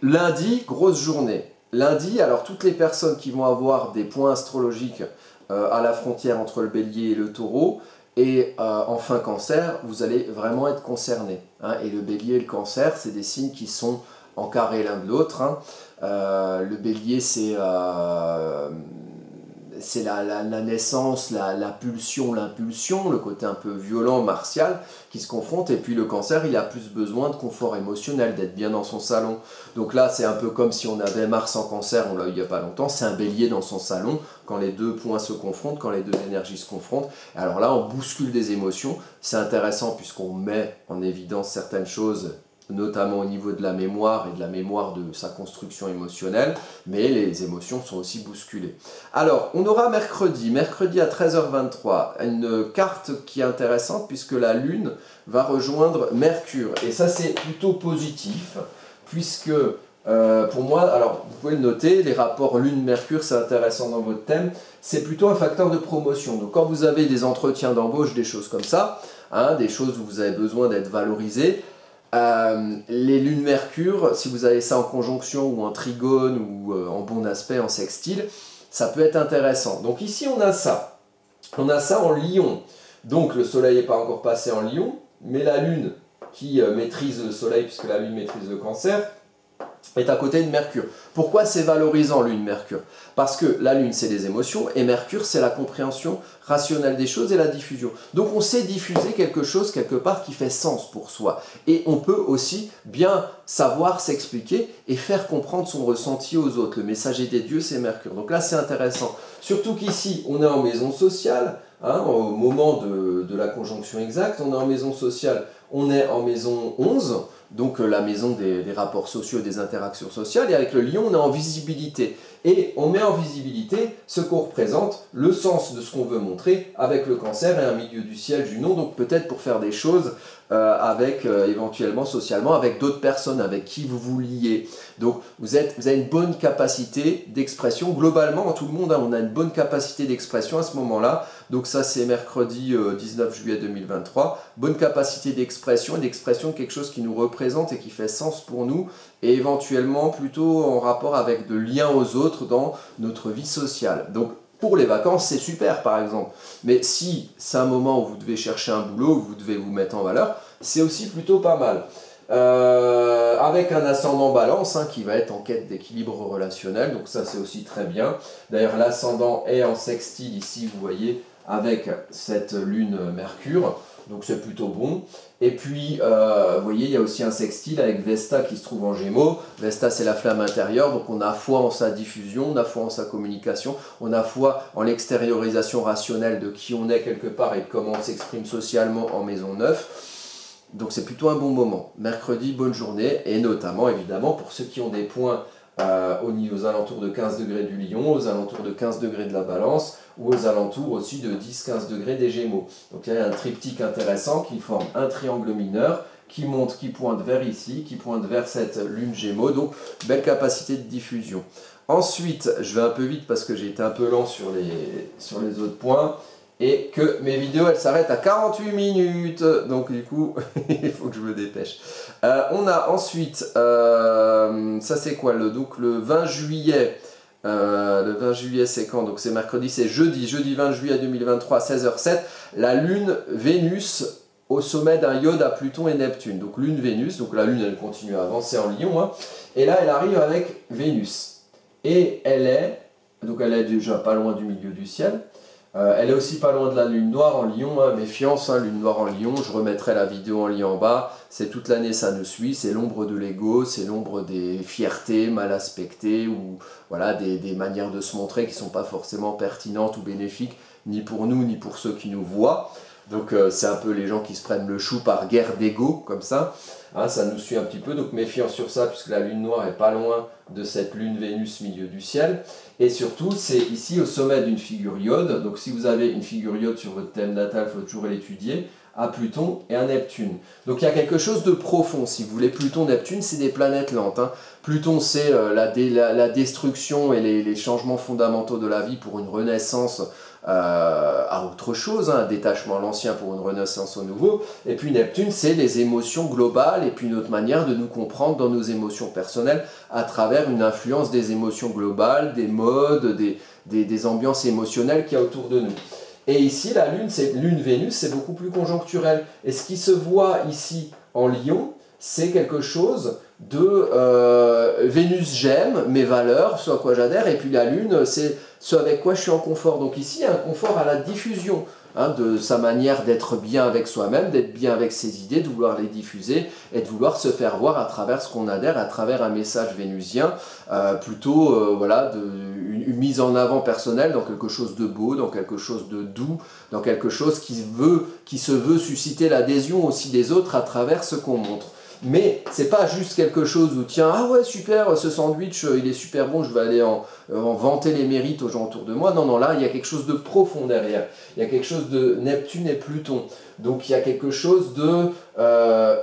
lundi, grosse journée. Lundi, alors toutes les personnes qui vont avoir des points astrologiques à la frontière entre le bélier et le taureau, et enfin cancer, vous allez vraiment être concernés. Hein. Et le bélier et le cancer, c'est des signes qui sont en carré l'un de l'autre. Hein. Le bélier, c'est la naissance, la pulsion, l'impulsion, le côté un peu violent, martial, qui se confronte. Et puis le cancer, il a plus besoin de confort émotionnel, d'être bien dans son salon. Donc là, c'est un peu comme si on avait Mars en cancer, on l'a eu il n'y a pas longtemps, c'est un bélier dans son salon, quand les deux points se confrontent, quand les deux énergies se confrontent. Alors là, on bouscule des émotions. C'est intéressant puisqu'on met en évidence certaines choses, notamment au niveau de la mémoire et de la mémoire de sa construction émotionnelle, mais les émotions sont aussi bousculées. Alors, on aura mercredi à 13h23, une carte qui est intéressante puisque la Lune va rejoindre Mercure. Et ça, c'est plutôt positif, puisque pour moi, alors vous pouvez le noter, les rapports Lune-Mercure, c'est intéressant dans votre thème, c'est plutôt un facteur de promotion. Donc quand vous avez des entretiens d'embauche, des choses comme ça, hein, des choses où vous avez besoin d'être valorisé, les lunes Mercure, si vous avez ça en conjonction ou en trigone ou en bon aspect, en sextile, ça peut être intéressant. Donc ici on a ça en Lion, donc le soleil n'est pas encore passé en Lion, mais la lune qui maîtrise le soleil puisque la lune maîtrise le cancer est à côté de Mercure. Pourquoi c'est valorisant Lune-Mercure? Parce que la Lune c'est les émotions et Mercure c'est la compréhension rationnelle des choses et la diffusion. Donc on sait diffuser quelque chose quelque part qui fait sens pour soi. Et on peut aussi bien savoir s'expliquer et faire comprendre son ressenti aux autres. Le messager des dieux c'est Mercure. Donc là c'est intéressant. Surtout qu'ici on est en maison sociale, hein, au moment de la conjonction exacte, on est en maison sociale, on est en maison 11, donc la maison des rapports sociaux et des interactions sociales, et avec le lion on est en visibilité. Et on met en visibilité ce qu'on représente, le sens de ce qu'on veut montrer, avec le cancer et un milieu du ciel du non, donc peut-être pour faire des choses éventuellement socialement avec d'autres personnes avec qui vous vous liez. Donc vous avez une bonne capacité d'expression, globalement tout le monde, hein, on a une bonne capacité d'expression à ce moment-là, donc ça c'est mercredi 19 juillet 2023, bonne capacité d'expression, quelque chose qui nous représente et qui fait sens pour nous, et éventuellement plutôt en rapport avec de liens aux autres dans notre vie sociale. Donc pour les vacances, c'est super par exemple. Mais si c'est un moment où vous devez chercher un boulot, où vous devez vous mettre en valeur, c'est aussi plutôt pas mal. Avec un ascendant balance hein, qui va être en quête d'équilibre relationnel, donc ça c'est aussi très bien. D'ailleurs l'ascendant est en sextile ici, vous voyez, avec cette lune Mercure, donc c'est plutôt bon. Et puis, vous voyez, il y a aussi un sextile avec Vesta qui se trouve en Gémeaux. Vesta, c'est la flamme intérieure, donc on a foi en sa diffusion, on a foi en sa communication, on a foi en l'extériorisation rationnelle de qui on est quelque part et de comment on s'exprime socialement en maison 9. Donc c'est plutôt un bon moment. Mercredi, bonne journée, et notamment, évidemment, pour ceux qui ont des points aux alentours de 15 degrés du Lion, aux alentours de 15 degrés de la Balance, ou aux alentours aussi de 10-15 degrés des Gémeaux. Donc il y a un triptyque intéressant qui forme un triangle mineur, qui pointe vers ici, qui pointe vers cette lune Gémeaux, donc belle capacité de diffusion. Ensuite, je vais un peu vite parce que j'ai été un peu lent sur les autres points, et que mes vidéos elles s'arrêtent à 48 minutes, donc du coup il faut que je me dépêche. On a ensuite, ça c'est quoi, donc le 20 juillet, le 20 juillet c'est quand? Donc c'est mercredi, c'est jeudi 20 juillet 2023 à 16h07, la lune Vénus au sommet d'un iode à Pluton et Neptune. Donc lune Vénus, donc la lune elle continue à avancer en Lion, hein, et là elle arrive avec Vénus. Et elle est déjà pas loin du milieu du ciel. Elle est aussi pas loin de la lune noire en Lion, hein, méfiance, hein, lune noire en Lion, je remettrai la vidéo en lien en bas, c'est toute l'année ça nous suit, c'est l'ombre de l'ego, c'est l'ombre des fiertés mal aspectées, ou voilà, des manières de se montrer qui ne sont pas forcément pertinentes ou bénéfiques, ni pour nous, ni pour ceux qui nous voient. Donc c'est un peu les gens qui se prennent le chou par guerre d'ego, comme ça. Hein, ça nous suit un petit peu, donc méfiance sur ça, puisque la lune noire est pas loin de cette lune Vénus milieu du ciel. Et surtout, c'est ici au sommet d'une figure iode. Donc si vous avez une figure iode sur votre thème natal, il faut toujours l'étudier, à Pluton et à Neptune. Donc il y a quelque chose de profond, si vous voulez. Pluton, Neptune, c'est des planètes lentes. Hein. Pluton, c'est la destruction et les changements fondamentaux de la vie pour une renaissance à autre chose, hein, un détachement à l'ancien pour une renaissance au nouveau. Et puis Neptune, c'est les émotions globales et puis notre manière de nous comprendre dans nos émotions personnelles à travers une influence des émotions globales, des modes, des ambiances émotionnelles qu'il y a autour de nous. Et ici, la Lune, Lune-Vénus, c'est beaucoup plus conjoncturel. Et ce qui se voit ici en Lion, c'est quelque chose de Vénus, j'aime mes valeurs, ce à quoi j'adhère, et puis la Lune, c'est ce avec quoi je suis en confort. Donc ici, il y a un confort à la diffusion, hein, de sa manière d'être bien avec soi-même, d'être bien avec ses idées, de vouloir les diffuser et de vouloir se faire voir à travers ce qu'on adhère, à travers un message vénusien, plutôt voilà, une mise en avant personnelle dans quelque chose de beau, dans quelque chose de doux, dans quelque chose qui se veut susciter l'adhésion aussi des autres à travers ce qu'on montre. Mais c'est pas juste quelque chose où tiens, ah ouais super, ce sandwich il est super bon, je vais aller en vanter les mérites aux gens autour de moi. Non, non, là il y a quelque chose de profond derrière. Il y a quelque chose de Neptune et Pluton. Donc il y a quelque chose de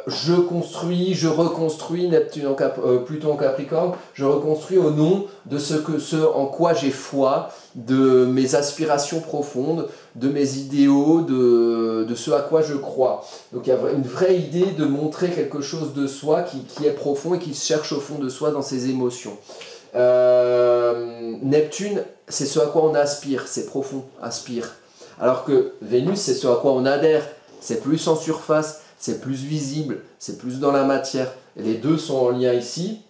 je construis, je reconstruis, Pluton en Capricorne, je reconstruis au nom de ce en quoi j'ai foi, de mes aspirations profondes, de mes idéaux, de ce à quoi je crois. Donc il y a une vraie idée de montrer quelque chose de soi qui est profond et qui se cherche au fond de soi dans ses émotions. Neptune, c'est ce à quoi on aspire, c'est profond, aspire. Alors que Vénus, c'est ce à quoi on adhère, c'est plus en surface, c'est plus visible, c'est plus dans la matière. Et les deux sont en lien ici.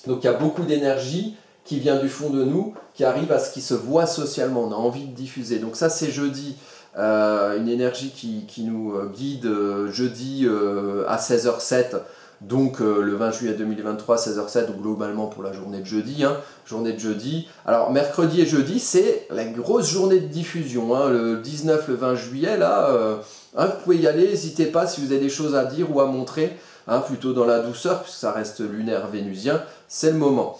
Donc il y a beaucoup d'énergie qui vient du fond de nous, qui arrive à ce qui se voit socialement, on a envie de diffuser. Donc ça c'est jeudi, une énergie qui nous guide jeudi à 16h07, donc le 20 juillet 2023, 16h07, donc globalement pour la journée de jeudi. Hein, journée de jeudi. Alors mercredi et jeudi, c'est la grosse journée de diffusion. Hein, le 19, le 20 juillet, là, hein, vous pouvez y aller, n'hésitez pas si vous avez des choses à dire ou à montrer, hein, plutôt dans la douceur, puisque ça reste lunaire vénusien, c'est le moment.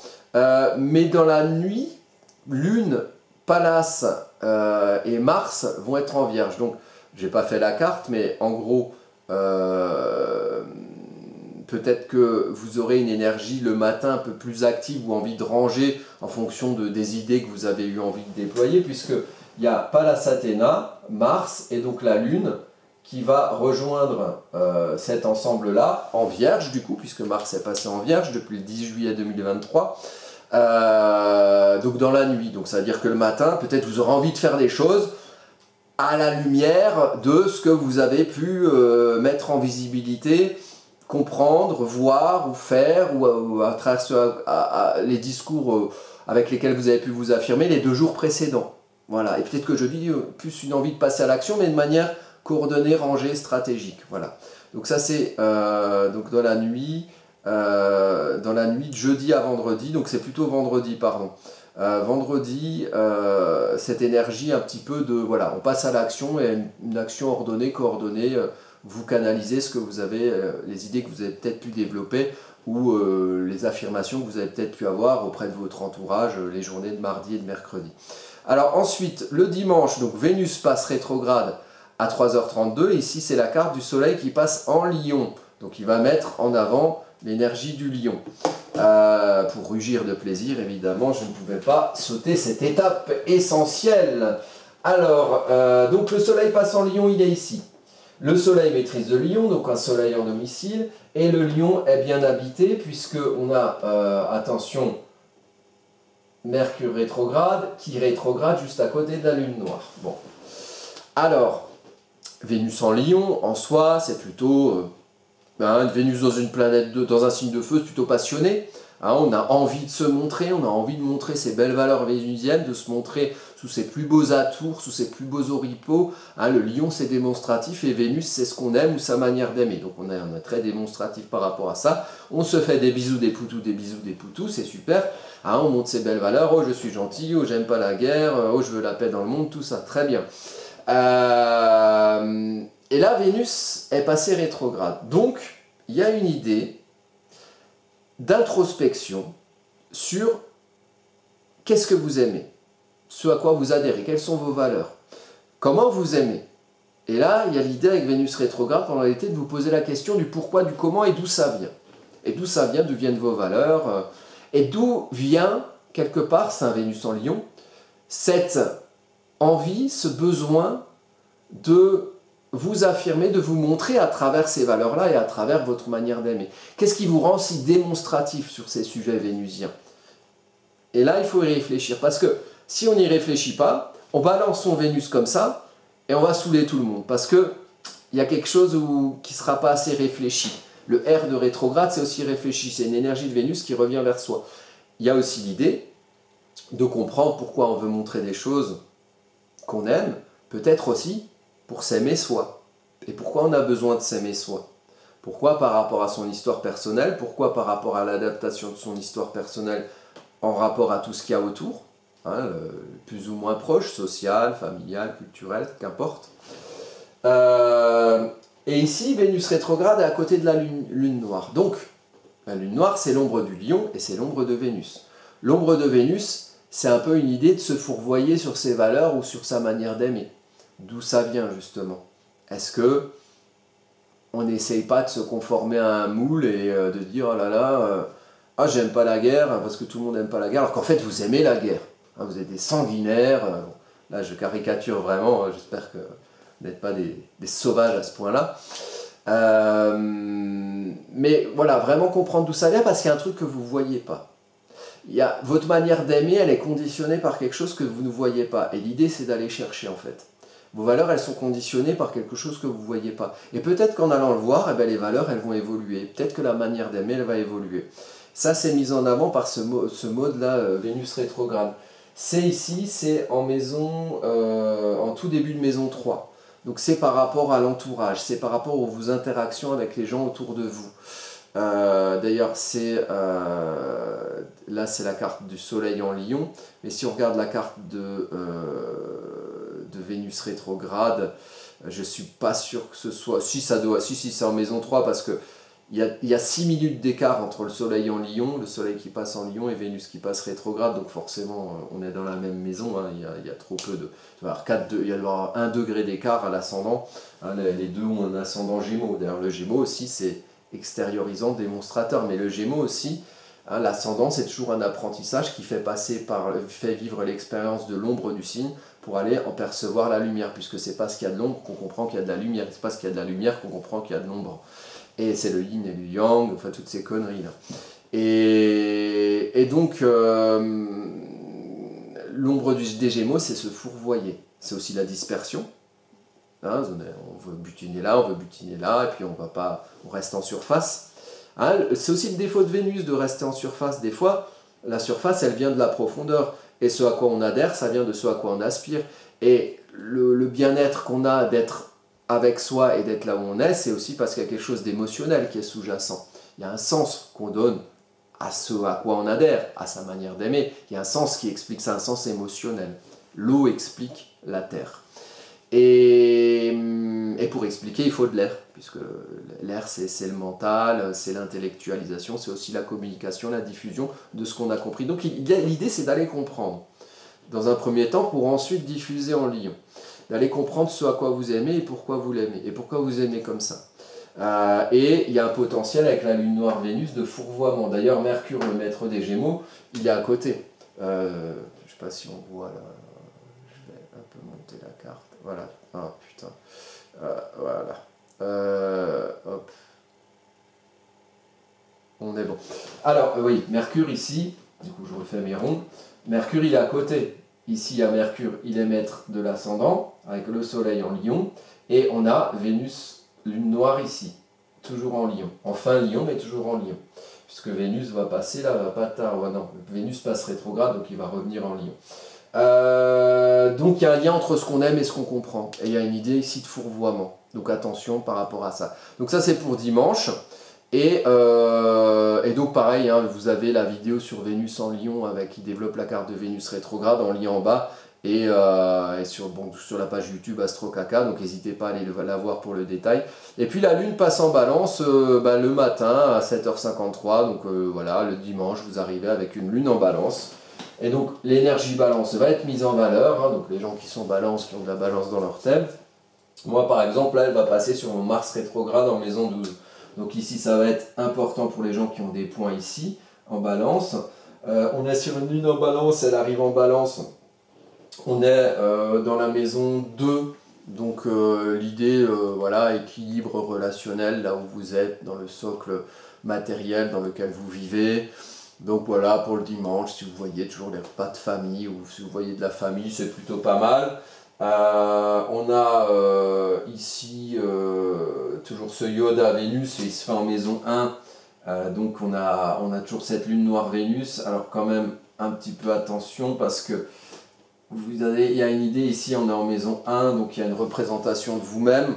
Mais dans la nuit, Lune, Pallas et Mars vont être en Vierge. Donc, j'ai pas fait la carte, mais en gros, peut-être que vous aurez une énergie le matin un peu plus active ou envie de ranger en fonction des idées que vous avez eu envie de déployer, puisqu'il y a Pallas Athéna, Mars et donc la Lune qui va rejoindre cet ensemble-là en Vierge du coup, puisque Mars est passé en Vierge depuis le 10 juillet 2023. Donc dans la nuit, donc ça veut dire que le matin, peut-être vous aurez envie de faire des choses à la lumière de ce que vous avez pu mettre en visibilité, comprendre, voir ou faire, ou à travers les discours avec lesquels vous avez pu vous affirmer les 2 jours précédents. Voilà. Et peut-être que jeudi, plus une envie de passer à l'action, mais de manière coordonnée, rangée, stratégique. Voilà. Donc ça c'est donc dans la nuit de jeudi à vendredi, donc c'est plutôt vendredi, pardon. Vendredi, cette énergie un petit peu de, voilà, on passe à l'action et une action ordonnée, coordonnée, vous canalisez ce que vous avez, les idées que vous avez peut-être pu développer ou les affirmations que vous avez peut-être pu avoir auprès de votre entourage les journées de mardi et de mercredi. Alors ensuite, le dimanche, donc Vénus passe rétrograde à 3h32, et ici c'est la carte du soleil qui passe en Lion, donc il va mettre en avant l'énergie du Lion. Pour rugir de plaisir, évidemment, je ne pouvais pas sauter cette étape essentielle. Alors, donc le soleil passe en lion, il est ici. Le soleil maîtrise le lion, donc un soleil en domicile, et le lion est bien habité, puisqu'on a, attention, Mercure rétrograde, qui rétrograde juste à côté de la lune noire. Bon. Alors, Vénus en lion, en soi, c'est plutôt... Vénus dans une planète, dans un signe de feu, c'est plutôt passionné. Hein, on a envie de se montrer, on a envie de montrer ses belles valeurs vénusiennes, de se montrer sous ses plus beaux atours, sous ses plus beaux oripeaux. Hein, le lion, c'est démonstratif et Vénus, c'est ce qu'on aime ou sa manière d'aimer. Donc on est très démonstratif par rapport à ça. On se fait des bisous, des poutous, c'est super. Hein, on montre ses belles valeurs. Oh, je suis gentil, oh, j'aime pas la guerre, oh, je veux la paix dans le monde, tout ça, très bien. Et là, Vénus est passée rétrograde. Donc, il y a une idée d'introspection sur qu'est-ce que vous aimez, ce à quoi vous adhérez, quelles sont vos valeurs, comment vous aimez. Et là, il y a l'idée avec Vénus rétrograde, en réalité, de vous poser la question du pourquoi, du comment et d'où ça vient. Et d'où ça vient, d'où viennent vos valeurs, et d'où vient, quelque part, c'est un Vénus en lion, cette envie, ce besoin de vous affirmer, de vous montrer à travers ces valeurs-là et à travers votre manière d'aimer. Qu'est-ce qui vous rend si démonstratif sur ces sujets vénusiens? Et là, il faut y réfléchir, parce que si on n'y réfléchit pas, on balance son Vénus comme ça, et on va saouler tout le monde, parce qu'il y a quelque chose qui ne sera pas assez réfléchi. Le R de rétrograde, c'est aussi réfléchi, c'est une énergie de Vénus qui revient vers soi. Il y a aussi l'idée de comprendre pourquoi on veut montrer des choses qu'on aime, peut-être aussi pour s'aimer soi. Et pourquoi on a besoin de s'aimer soi? Pourquoi par rapport à son histoire personnelle? Pourquoi par rapport à l'adaptation de son histoire personnelle en rapport à tout ce qu'il y a autour, hein, plus ou moins proche, social, familial, culturel, qu'importe. Et ici, Vénus rétrograde est à côté de la lune noire. Donc, la lune noire, c'est l'ombre du lion et c'est l'ombre de Vénus. L'ombre de Vénus, c'est un peu une idée de se fourvoyer sur ses valeurs ou sur sa manière d'aimer. D'où ça vient, justement? Est-ce que on n'essaye pas de se conformer à un moule et de dire « Oh là là, ah, j'aime pas la guerre, parce que tout le monde n'aime pas la guerre », alors qu'en fait, vous aimez la guerre. Hein, vous êtes des sanguinaires. Là, je caricature vraiment, j'espère que vous n'êtes pas des sauvages à ce point-là. Mais voilà, vraiment comprendre d'où ça vient, parce qu'il y a un truc que vous ne voyez pas. Votre manière d'aimer, elle est conditionnée par quelque chose que vous ne voyez pas. Et l'idée, c'est d'aller chercher, en fait. Vos valeurs, elles sont conditionnées par quelque chose que vous ne voyez pas. Et peut-être qu'en allant le voir, eh bien, les valeurs, elles vont évoluer. Peut-être que la manière d'aimer, elle va évoluer. Ça, c'est mis en avant par ce mode-là, Vénus rétrograde. C'est ici, c'est en maison, en tout début de maison 3. Donc c'est par rapport à l'entourage, c'est par rapport aux vos interactions avec les gens autour de vous. D'ailleurs, là, c'est la carte du soleil en lion. Mais si on regarde la carte de Vénus rétrograde, je ne suis pas sûr que ce soit... Si, c'est en maison 3 parce que il y a 6 minutes d'écart entre le soleil en lion, le soleil qui passe en lion et Vénus qui passe rétrograde, donc forcément on est dans la même maison, hein, il y a trop peu de... Il y a 1 degré d'écart à l'ascendant, hein, les deux ont un ascendant Gémeaux. D'ailleurs le Gémeaux aussi c'est extériorisant, démonstrateur, mais le Gémeaux aussi, hein, l'ascendant c'est toujours un apprentissage qui fait vivre l'expérience de l'ombre du signe pour aller en percevoir la lumière, puisque c'est pas ce qu'il y a de l'ombre qu'on comprend qu'il y a de la lumière, c'est pas ce qu'il y a de la lumière qu'on comprend qu'il y a de l'ombre. Et c'est le yin et le yang, enfin toutes ces conneries là. Et donc, l'ombre des Gémeaux, c'est se fourvoyer. C'est aussi la dispersion. Hein, on veut butiner là, et puis on reste en surface. Hein, c'est aussi le défaut de Vénus de rester en surface. Des fois, la surface, elle vient de la profondeur. Et ce à quoi on adhère, ça vient de ce à quoi on aspire. Et le bien-être qu'on a d'être avec soi et d'être là où on est, c'est aussi parce qu'il y a quelque chose d'émotionnel qui est sous-jacent. Il y a un sens qu'on donne à ce à quoi on adhère, à sa manière d'aimer. Il y a un sens qui explique ça, un sens émotionnel. L'eau explique la terre. Et pour expliquer, il faut de l'air, puisque l'air, c'est le mental, c'est l'intellectualisation, c'est aussi la communication, la diffusion de ce qu'on a compris. Donc l'idée, c'est d'aller comprendre, dans un premier temps, pour ensuite diffuser en lion. D'aller comprendre ce à quoi vous aimez et pourquoi vous l'aimez, et pourquoi vous aimez comme ça. Et il y a un potentiel avec la lune noire Vénus de fourvoiement. D'ailleurs, Mercure, le maître des Gémeaux, il est à côté. Je ne sais pas si on voit là, je vais un peu monter voilà. Ah putain. Voilà. Hop. On est bon. Alors, oui, Mercure ici, du coup je refais mes ronds. Mercure il est à côté. Ici, il y a Mercure, il est maître de l'ascendant, avec le Soleil en Lion. Et on a Vénus, lune noire ici, toujours en Lion. Enfin Lion, mais toujours en Lion. Puisque Vénus va passer là, va pas tard. Ouais, non, Vénus passe rétrograde, donc il va revenir en Lion. Donc il y a un lien entre ce qu'on aime et ce qu'on comprend. Et il y a une idée ici de fourvoiement. Donc attention par rapport à ça. Donc ça c'est pour dimanche. Et donc pareil, hein, vous avez la vidéo sur Vénus en Lion qui développe la carte de Vénus rétrograde en lien en bas. Et sur la page YouTube Astro Caca, donc n'hésitez pas à aller la voir pour le détail. Et puis la lune passe en balance le matin à 7h53, donc voilà, le dimanche vous arrivez avec une lune en balance. Et donc l'énergie balance va être mise en valeur, hein, donc les gens qui sont balance, qui ont de la balance dans leur thème. Moi par exemple, là elle va passer sur mon Mars rétrograde en maison 12. Donc ici ça va être important pour les gens qui ont des points ici, en balance. On est sur une lune en balance, elle arrive en balance. On est dans la maison 2, donc l'idée, voilà, équilibre relationnel, là où vous êtes, dans le socle matériel dans lequel vous vivez. Donc voilà, pour le dimanche, si vous voyez toujours les repas de famille, ou si vous voyez de la famille, c'est plutôt pas mal. On a ici toujours ce Yoda Vénus, et il se fait en maison 1. Donc on a toujours cette lune noire Vénus. Alors quand même, un petit peu attention, parce que il y a une idée ici, on est en maison 1, donc il y a une représentation de vous-même,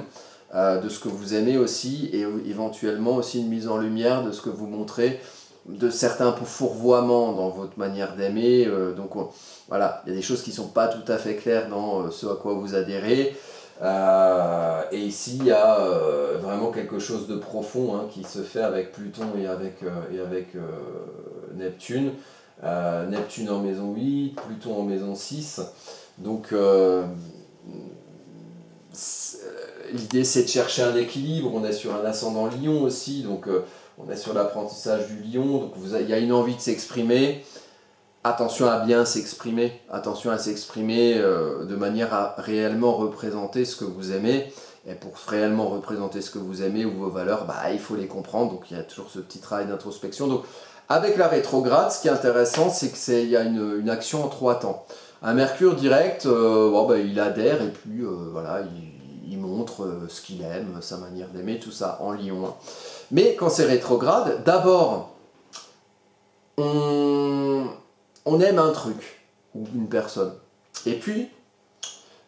de ce que vous aimez aussi, et éventuellement aussi une mise en lumière de ce que vous montrez, de certains fourvoiements dans votre manière d'aimer. Voilà, il y a des choses qui ne sont pas tout à fait claires dans ce à quoi vous adhérez. Et ici, il y a vraiment quelque chose de profond, hein, qui se fait avec Pluton et avec Neptune. Neptune en maison 8, Pluton en maison 6. Donc l'idée c'est de chercher un équilibre. On est sur un ascendant Lion aussi, donc on est sur l'apprentissage du Lion. Donc il y a une envie de s'exprimer. Attention à bien s'exprimer, attention à s'exprimer de manière à réellement représenter ce que vous aimez. Et pour réellement représenter ce que vous aimez ou vos valeurs, il faut les comprendre. Donc il y a toujours ce petit travail d'introspection. Donc avec la rétrograde, ce qui est intéressant, c'est qu'il y a une action en 3 temps. Un Mercure direct, il adhère et puis voilà, il montre ce qu'il aime, sa manière d'aimer, tout ça en Lion. Hein. Mais quand c'est rétrograde, d'abord, on aime un truc ou une personne. Et puis,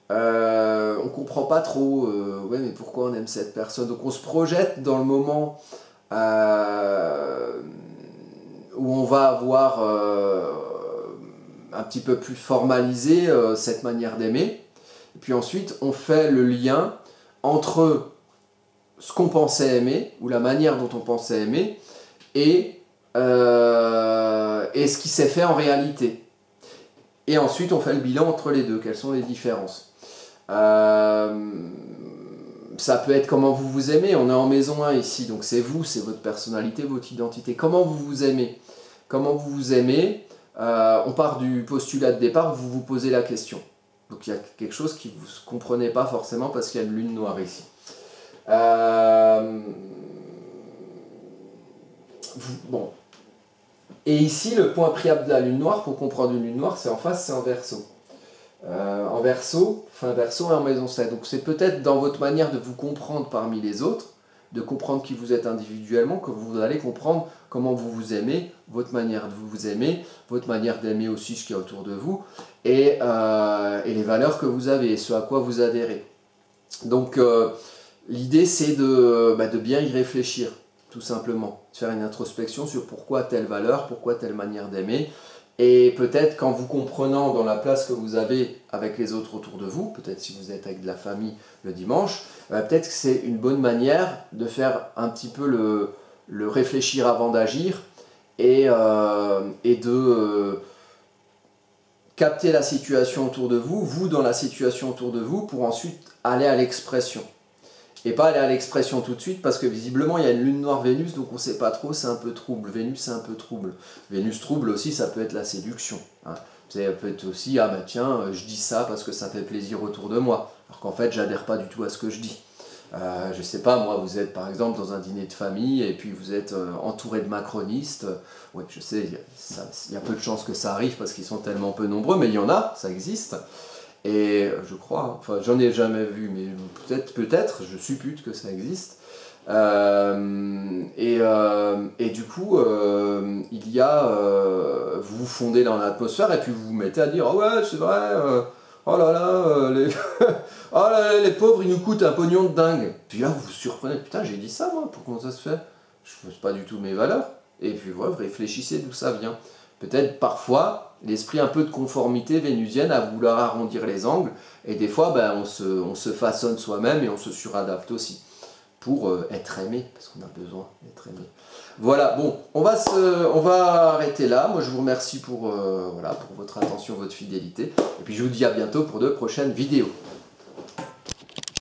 on ne comprend pas trop, ouais, mais pourquoi on aime cette personne. Donc on se projette dans le moment où on va avoir un petit peu plus formalisé cette manière d'aimer. Et puis ensuite, on fait le lien entre ce qu'on pensait aimer, ou la manière dont on pensait aimer, et ce qui s'est fait en réalité. Et ensuite, on fait le bilan entre les deux. Quelles sont les différences? Ça peut être comment vous vous aimez. On est en maison 1 ici, donc c'est vous, c'est votre personnalité, votre identité. Comment vous vous aimez? Comment vous vous aimez? On part du postulat de départ, vous vous posez la question. Donc il y a quelque chose que vous ne comprenez pas forcément parce qu'il y a une lune noire ici. Bon. Et ici, le point priable de la lune noire, pour comprendre une lune noire, c'est en face, c'est en Verseau. En Verseau, fin Verseau et en maison 7. Donc c'est peut-être dans votre manière de vous comprendre parmi les autres, de comprendre qui vous êtes individuellement, que vous allez comprendre comment vous vous aimez, votre manière de vous aimer, votre manière d'aimer aussi ce qu'il y a autour de vous, et les valeurs que vous avez, et ce à quoi vous adhérez. Donc l'idée c'est de bien y réfléchir, tout simplement, de faire une introspection sur pourquoi telle valeur, pourquoi telle manière d'aimer, et peut-être qu'en vous comprenant dans la place que vous avez avec les autres autour de vous, peut-être si vous êtes avec de la famille le dimanche, peut-être que c'est une bonne manière de faire un petit peu le réfléchir avant d'agir, et de capter la situation autour de vous, vous dans la situation autour de vous, pour ensuite aller à l'expression. Et pas aller à l'expression tout de suite, parce que visiblement il y a une lune noire Vénus, donc on ne sait pas trop, c'est un peu trouble. Vénus c'est un peu trouble. Vénus trouble aussi, ça peut être la séduction. Hein. C'est peut-être aussi, ah bah tiens, je dis ça parce que ça fait plaisir autour de moi, alors qu'en fait, j'adhère pas du tout à ce que je dis. Je sais pas, moi, vous êtes par exemple dans un dîner de famille et puis vous êtes entouré de macronistes. Oui, je sais, il y a peu de chances que ça arrive parce qu'ils sont tellement peu nombreux, mais il y en a, ça existe. Et je crois, enfin, j'en ai jamais vu, mais peut-être, je suppute que ça existe. Et du coup, il y a, vous vous fondez dans l'atmosphère et puis vous vous mettez à dire, ah ouais, c'est vrai, oh là là, oh là là, les pauvres, ils nous coûtent un pognon de dingue. Puis là, vous vous surprenez, putain, j'ai dit ça, moi, comment ça se fait? Je ne sais pas du tout mes valeurs. Et puis voilà, vous réfléchissez d'où ça vient. Peut-être parfois, l'esprit un peu de conformité vénusienne à vouloir arrondir les angles, et des fois, ben, on se façonne soi-même et on se suradapte aussi pour être aimé, parce qu'on a besoin d'être aimé. Voilà, bon, on va arrêter là. Moi, je vous remercie pour, voilà, pour votre attention, votre fidélité. Et puis, je vous dis à bientôt pour de prochaines vidéos.